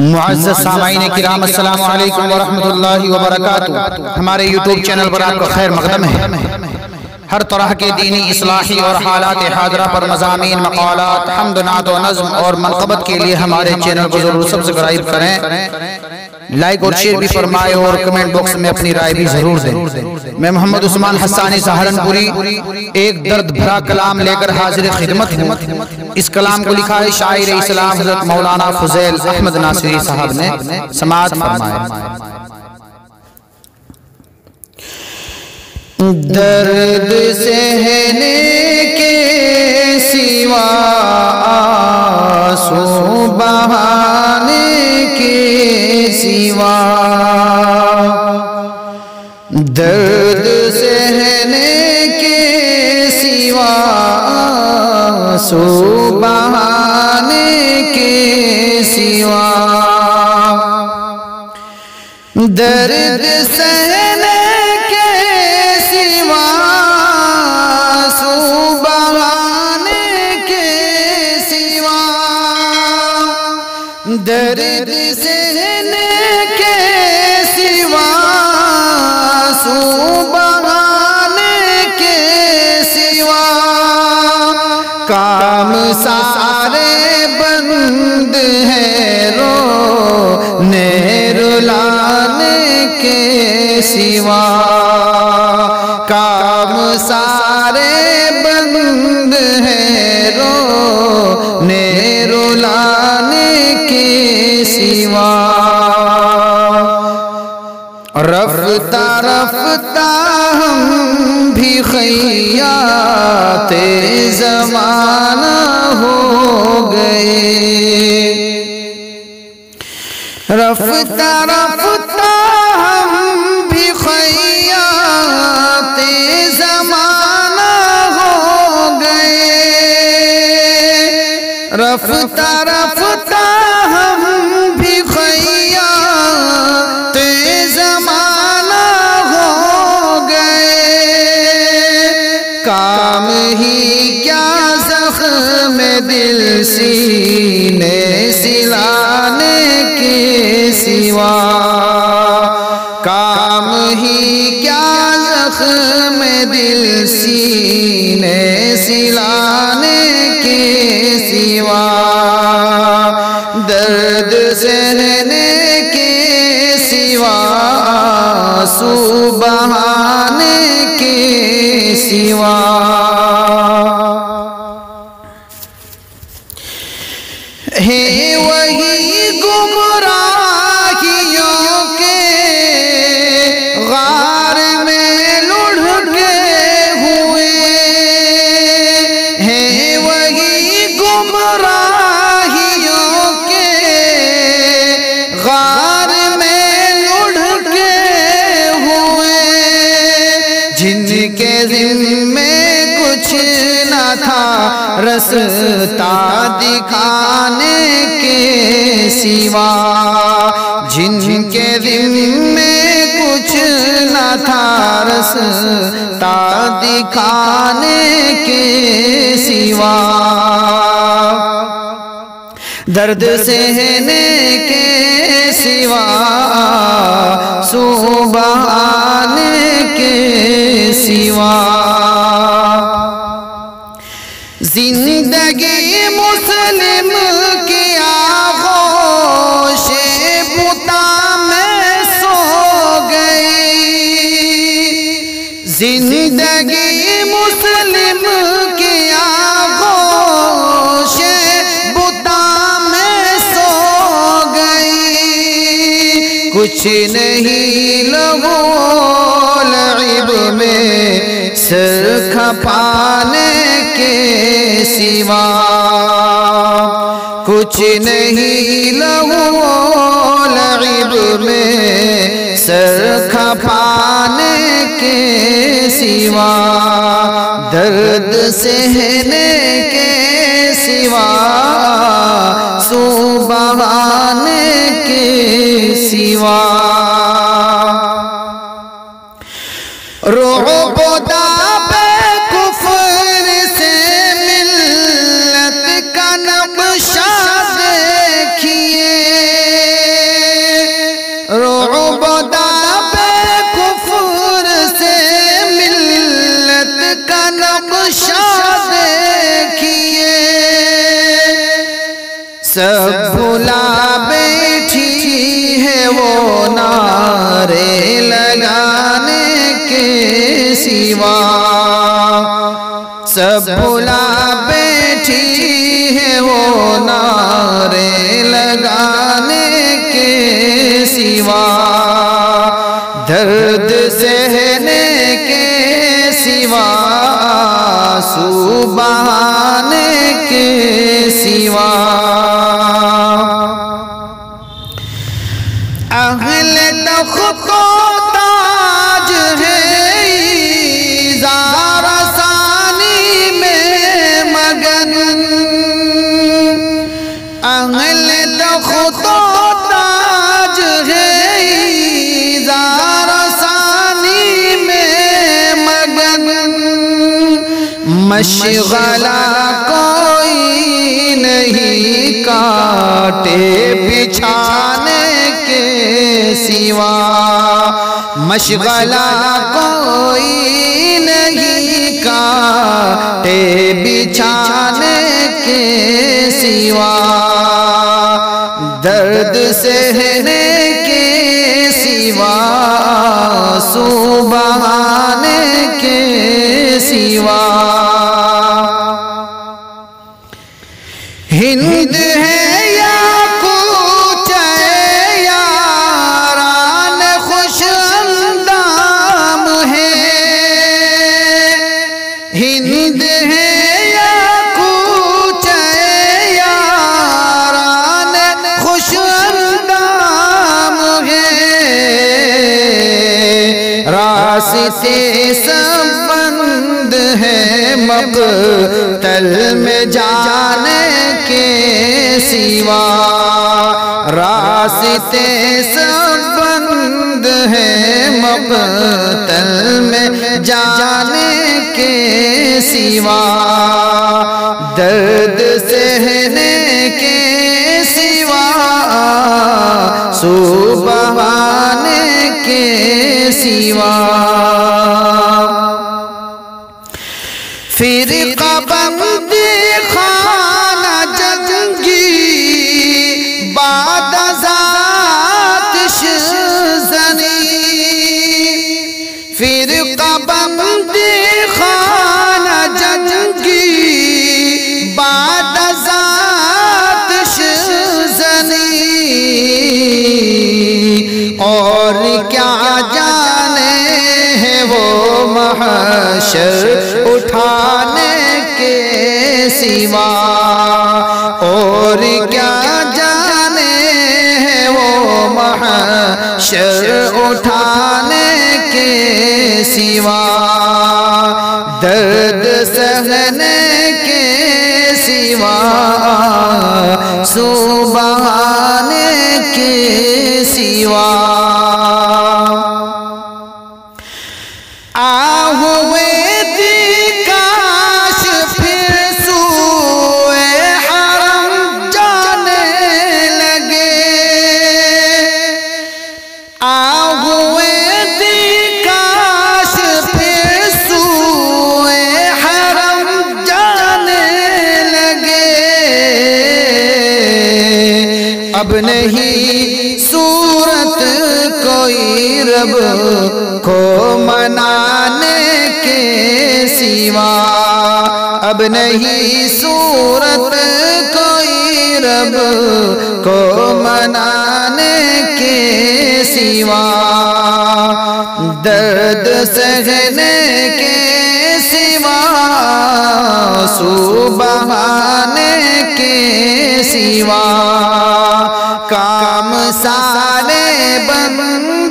معزز سامعین کرام السلام علیکم ورحمۃ اللہ وبرکاتہ۔ ہمارے یوٹیوب چینل پر آپ کا خیر مقدم ہے۔ ہر طرح کے دینی اصلاحی اور حالات حاضرہ پر مضامین، مقالات، حمد نعت و نظم اور منقبت کے لیے ہمارے چینل کو ضرور سبسکرائب کریں، لائک اور شیئر بھی فرمائے اور کمنٹ باکس میں اپنی رائے بھی ضرور دیں۔ میں محمد عثمان حسانی سہارنپوری ایک درد بھرا کلام لے کر حاضر خدمت ہوں۔ اس کلام کو لکھا ہے شاعر اسلام حضرت مولانا فضیل احمد ناصری صاحب نے، سماعت فرمائے۔ درد سہنے کے سوا آنسو بہانے کے سوا، درد سہنے کے سوا آنسو بہانے کے سوا، درد سہنے درد سہنے کے سوا آنسو بہانے کے سوا، کام سارے بند ہیں رونے رلانے کے سوا، کام سارے بند ہیں رونے رلانے کے سوا، رفتہ رفتہ ہم بھی خیاط زمانہ ہو گئے، رفتہ رفتہ ہم بھی خیاط زمانہ ہو گئے، رفتہ رفتہ ہم بھی خیاط زمانہ ہو گئے، کام ہی کیا زخم دل سینے سلانے کے سوا، کام ہی کیا زخم دل سینے سلانے کے سوا، درد سہنے کے سوا آنسو بہانے کے سوا، ہے وہی گمراہیوں کے غار میں لڑھکے ہوئے، ہے وہی گمراہیوں غار میں لڑھکے ہوئے، جن کے ذمے کچھ نہ تھا رستہ دکھانے کے سوا، جن کے ذمے کچھ نہ تھا رستہ دکھانے کے سوا، درد سہنے کے سوا آنسو بہانے کے سوا، زندگی مسلم کی آغوش بتا میں سو گئی، زندگی مسلم کی آغوش کچھ نہیں لہو لعب میں سر کھپانے کے سوا، کچھ نہیں لہو لعب میں سر کھپانے کے سوا، درد سہنے کے سوا آنسو بہانے کے سوا، رعب و داب کفر سے ملت کا نقشہ دیکھیے، سب بھلا بیٹھی ہے وہ نعرے لگانے کے سوا، سب بھلا بیٹھی ہے وہ نعرے لگانے کے سوا، درد سہنے کے سوا، آنسو بہانے کے سوا۔ اہل تخت و تاج ہے ایزار ثانی میں مگن، اہل تخت و تاج ہے ایزار ثانی میں مگن، مشغلہ کوئی نہیں کاٹے بچھانے کے سوا، مشغلہ کوئی نہیں کاٹے بچھانے کے سوا، درد سہنے کے سوا، آنسو بہانے کے سوا۔ ہند ہے یا کوچ یاران خوش اندام ہے، ہند ہے یا کوچ یاران خوش اندام ہے، راستے سب بند ہے مقتل میں جانے کے سوا، راستے سب بند ہے مقتل میں جانے کے سوا، درد سہنے کے سوا، آنسو بہانے کے سوا۔ فرقہ بندی خانہ جنگی بعد از آتش زنی، فرقہ بندی خانہ جنگی بعد از آتش زنی، اور کیا جانے ہیں وہ محشر اٹھانے کے سوا، اور کیا جانے ہیں وہ محشر اٹھانے کے سوا، درد سہنے کے سوا، آنسو بہانے کے سوا۔ آہوے دی کاش پھر سوئے حرم جانے لگے، آہوے دی کاش پھر سوئے حرم جانے لگے، اب نہیں صورت کوئی رب کو منانے کے سوا، اب نہیں صورت کوئی رب کو منانے کے سوا، درد سہنے کے سوا، آنسو بہانے کے سوا، کام سارے بند